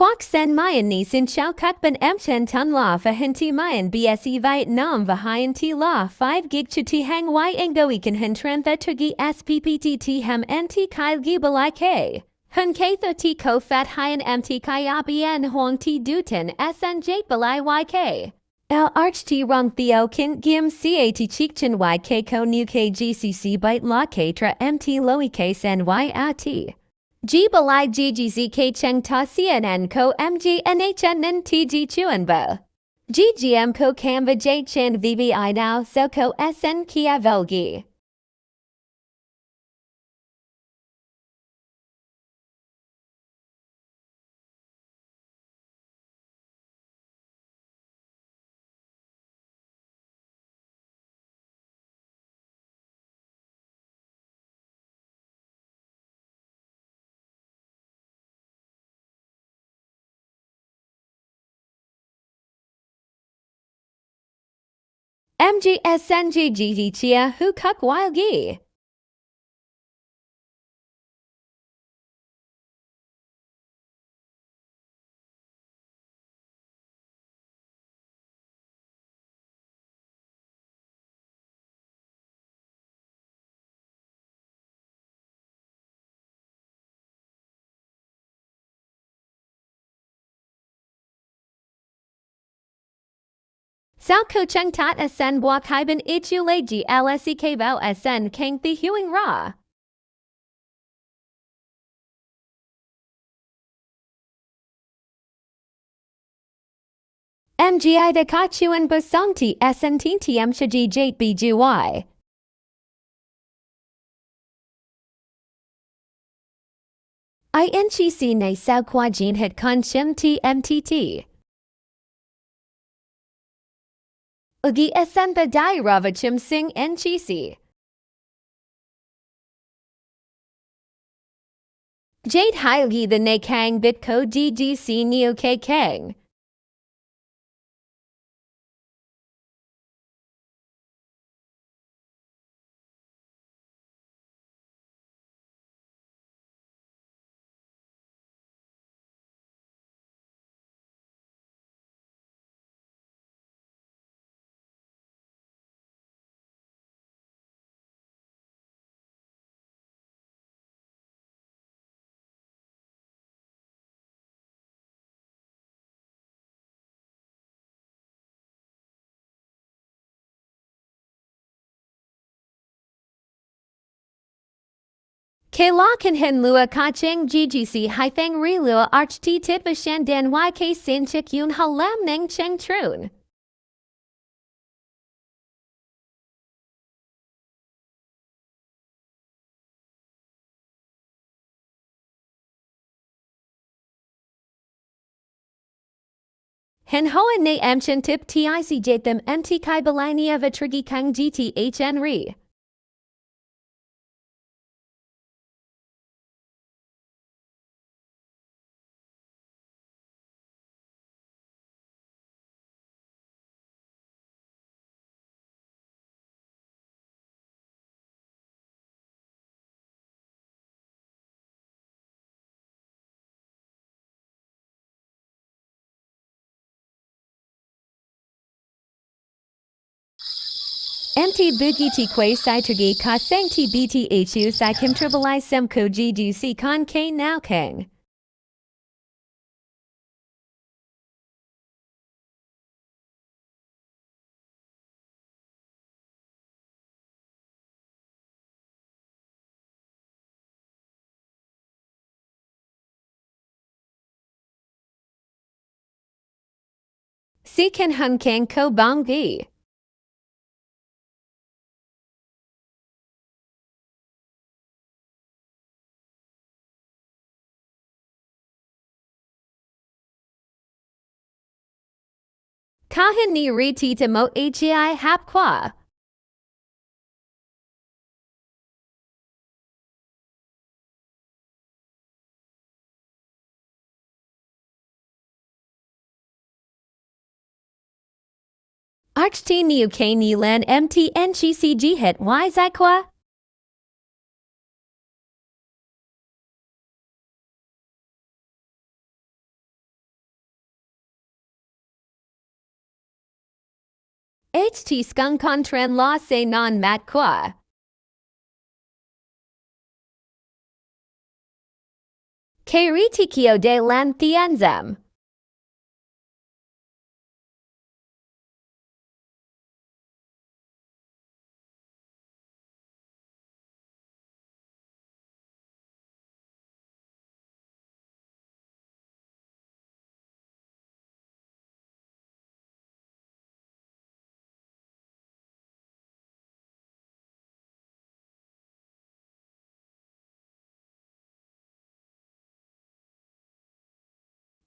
Quoc sen mayan ni sin chao cut ban chen ton la fa hinti mayan bse Vietnam va hien ti la 5 gig chuti hang y angoi kan hin tran vetugi sppt ti hem anti kai gibalai k. Hun katho ti ko fat hien mt kai abien huang ti dutin snj balai yk. El arch ti rong theo kin gim cat chikchin yk ko new kgcc bite la k tra mt loi k sen yat. G balai ggzk cheng ta cnn ko mgnhn tg chuan ba. Ggm ko canva j chan vvi now so ko sn kia velgi. MGSNGGG chia hu kuk while gi. Sao ko cheng tat sn buak hai ban ichu le glsek vau sn kang thi huing ra. MGI de ka chuan busong ti sn tm shaji jate bgy. INCC na sao kwa jin hit con shim tmtt. Ugi sn ba dai rava chim sing NCC. Jade Hyugi the ne kang bit ko ddc neo k kang. K la kan hen lua ka cheng ggc hai thang ri lua arch ti tit va shan dan yk sin chik yun ha lam nang cheng trun. Hen hoa ne amchen tip tic jet them mt kai balainia va trigi kang gthn ri. MT bugi ti quay sai trigi ka sang ti bthu sai kim tribalai sem ko gduc con k now kang. Si kan hun kang ko bang gi. Kahin ni ri ti to mo hgi hap qua. Arch ti ni uk ni lan mt ncg hit y zakwa. HT skunk contran la se non mat qua. Que ritikio de lanthienzem.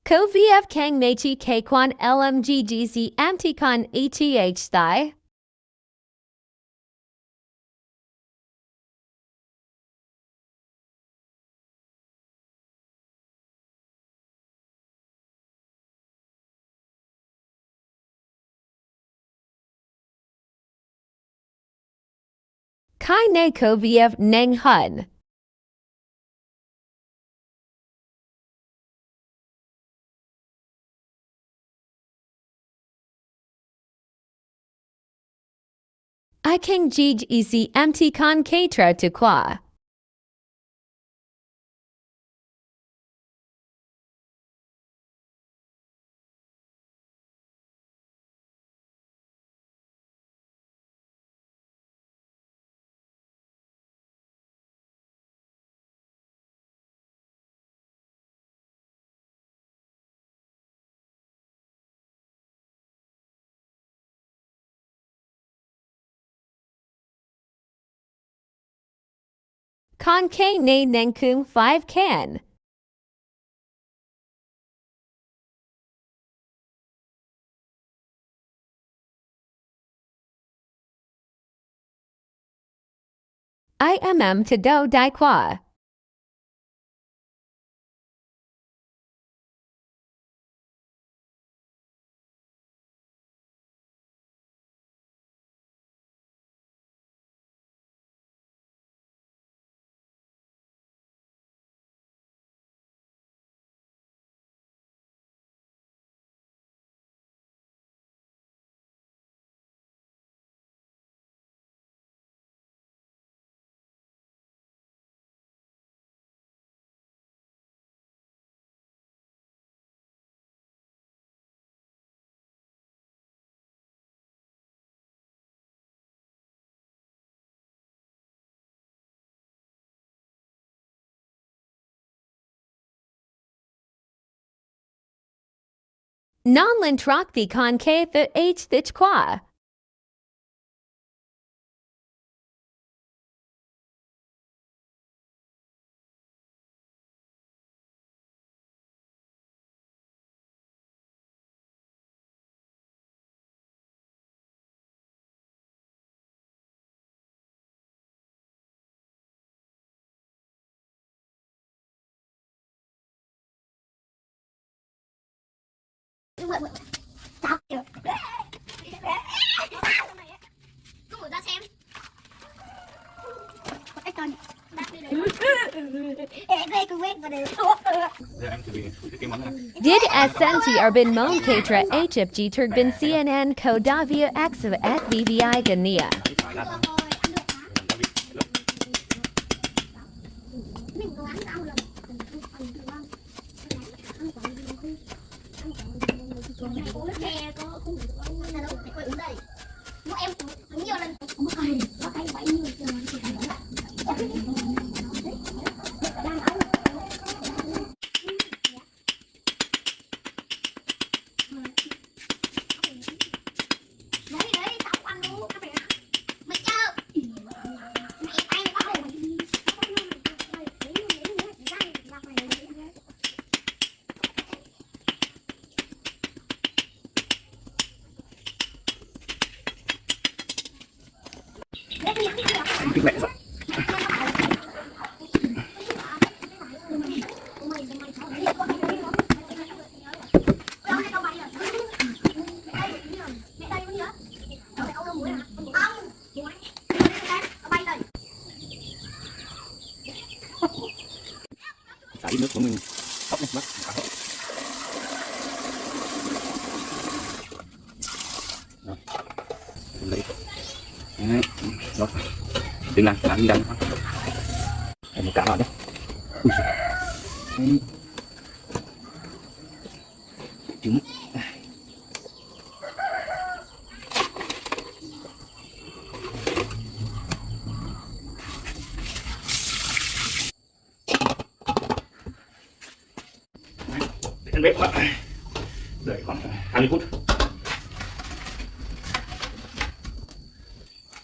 Ko vf kang mechi ke quan lmggz amticon eth thigh. Kai ne ko vf nang hun. I kang gij ec amticon katro to qua. Con ke ne nengkung 5 can. IMM to do di qua. Non lintrock the con ke the h thich qua. Did ascenti arbin mon katra hfg turgbin cnn ko davia axo at bvi gania. Mẹ rồi. Xả ít nước của mình tóc này mất. Rồi. Đấy. Rồi. Đừng làm đi đằng. Một cả vào nhé. Đấy. Trứng. Để bếp quá. Đợi khoảng 20 phút.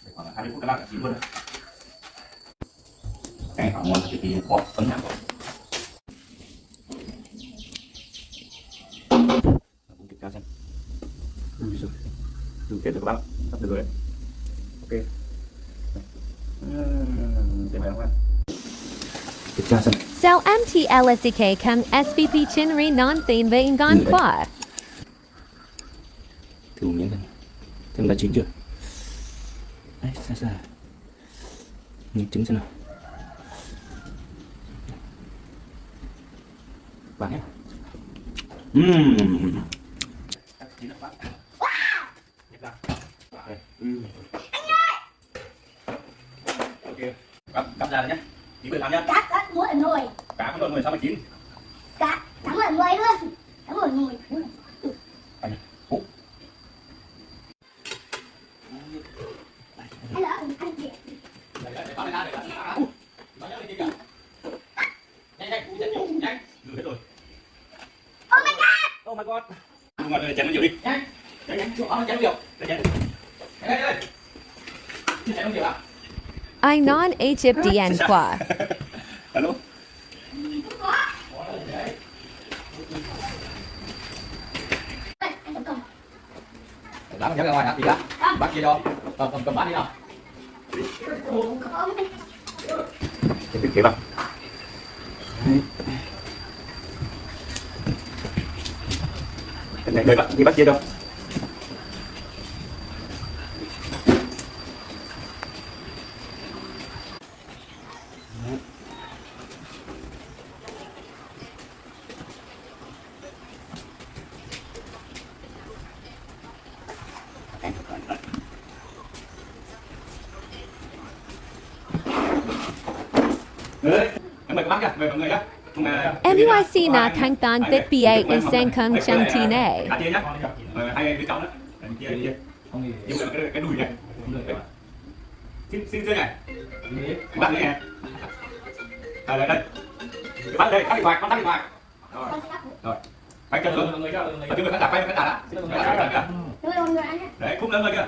Để khoảng 20 phút các bạn chín luôn rồi. Cái khoảng ngon thì bỏ phấn nhãn. Kiểm tra xem. Ui giời. Được kết rồi các bạn. Sắp được rồi đấy. Ok. Để mày không ăn. Kiểm tra xem. Sao MTLSK kang SVP chinri non thin vein gon qua. Thử một miếng xem đã chín chưa. Đấy, xa. Nhìn trứng xem nào. Vàng nhé. Cắt ra rồi nhé. Chín làm nhá. Cắt mỗi nồi. Cá mỗi nồi sao mà chín? Cá mỗi nồi luôn. Cá mỗi nồi. Anh hú. Hay là ăn kìa. Oh my god. Oh my god. Ngồi đây chén nó nhiều đi. Nhanh. Nhanh, chén nó nhiều. Chén. Đây. Chén nó nhiều à? I non Egyptian qua. Alo. Lát nhớ ra ngoài hả? Đi ra. Bác kia đâu? Cầm bát đi nào. Cái kế vào. Cái này đợi bạn đi bác kia đâu? Mời các bác nha, mời mọi người nhá. NYC na thang tan bit BA is sang kung chang tine. Cá chia nhá. Hai đứa cháu nữa. Chia. Cái đùi này. Xin chưa nhỉ? Bạn đây nè. Đây. Bạn đây, tắt điện thoại, con tắt điện thoại. Rồi. Quay chân luôn. Chúng người khán giả quay khán giả đã. Đấy, khúc lớn rồi kìa.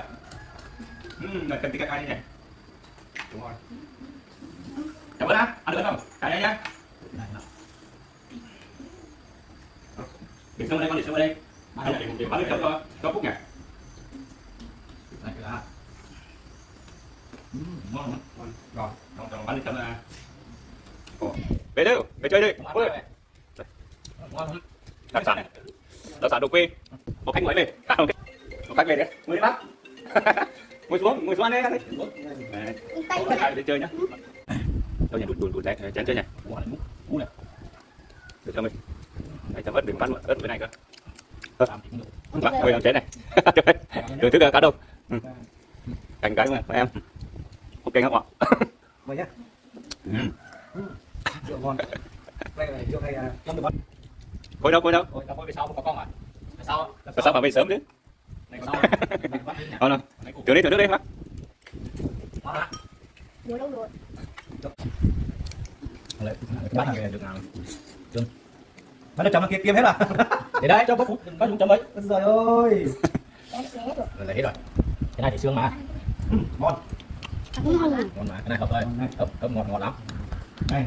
Rồi cần tí cà cay đi nhỉ. Đúng rồi. Cảm ơn đã. Ăn được không? Cả nhà nhá. Để xong đây, con để xong đây. Để bán được cho Phúc nhỉ. Ngon. Rồi, bán được chấm là. Về đâu? Về chơi đi. Ngon. Đặc sản này. Đặc sản đồ quê. Một khách mới về. Một khách về đấy. Ngồi đi bác. Ngồi xuống ăn đi. Đấy. Đi chơi nhá. Đâu nhỉ, đùn chén chơi nhỉ. Mũ này. Được cho mình. Này chấm ớt đừng bán ớt với này cơ. Ngồi làm chén này. Thưởng thức cá đâu. Cành cái mà em. Ok không ạ? Mời nhé. Rượu ngon. Đây là rượu hay trong được. Khôi đâu? Khôi về sau có con à? Sao mà về sớm chứ? Này có sau. Thôi nào. Thưởng nước đi bác. Ngon ạ. Mua đâu rồi? Lấy cái bát này được nào? Trương. Bát nước chấm kia kiếm hết à? Để đấy cho có dùng chấm ấy. Trời ơi. Rồi lấy hết rồi. Cái này thì xương mà. Ngon. Ngon mà, cái này hợp rồi. Hợp ngọt lắm. Này.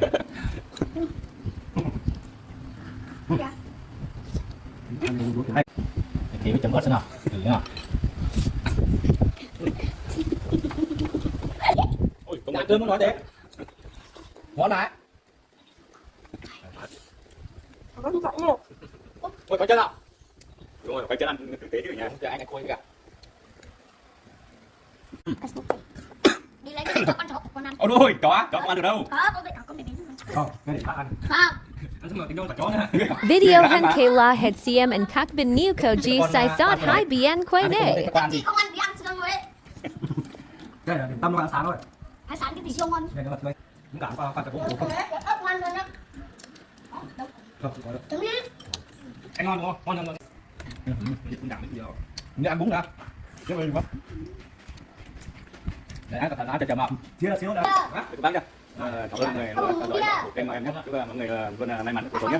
Thì chấm ớt xem nào. Thử nào. Ôi, Không ăn cơm nó nói thế. Ngon đấy. Ôi, có chân nào? đúng rồi, phải chân ăn thực tế chứ nhỉ. Chờ anh Khôi kìa. Đi lấy cái cho con ăn. Ôi đôi, chó không ăn được đâu. Có, con để biến. Không, cái để bác ăn. Không. Ăn xong rồi tính đâu cả chó nữa. Video han Kayla had CM and kak bin new ko G sai sot hi bien quay ne. Chị không ăn thì ăn xương rồi đấy. đây là điểm tâm nó ăn sáng thôi. Hải sản cái gì siêu ngon. Đây nó là tươi. Cũng cả qua cả cũng không. Ớt ngon luôn đó. Không, Trứng đi. Anh ngon đúng không? Ngon ngon. Cũng đẳng bây giờ. Như ăn bún đã. Chứ mình không. Để ăn cả cho chậm mập. Chia ra xíu nữa. Các bạn nhé. Cảm ơn mọi người đã theo dõi kênh của em nhé. Chúc mọi người luôn may mắn của tôi nhé.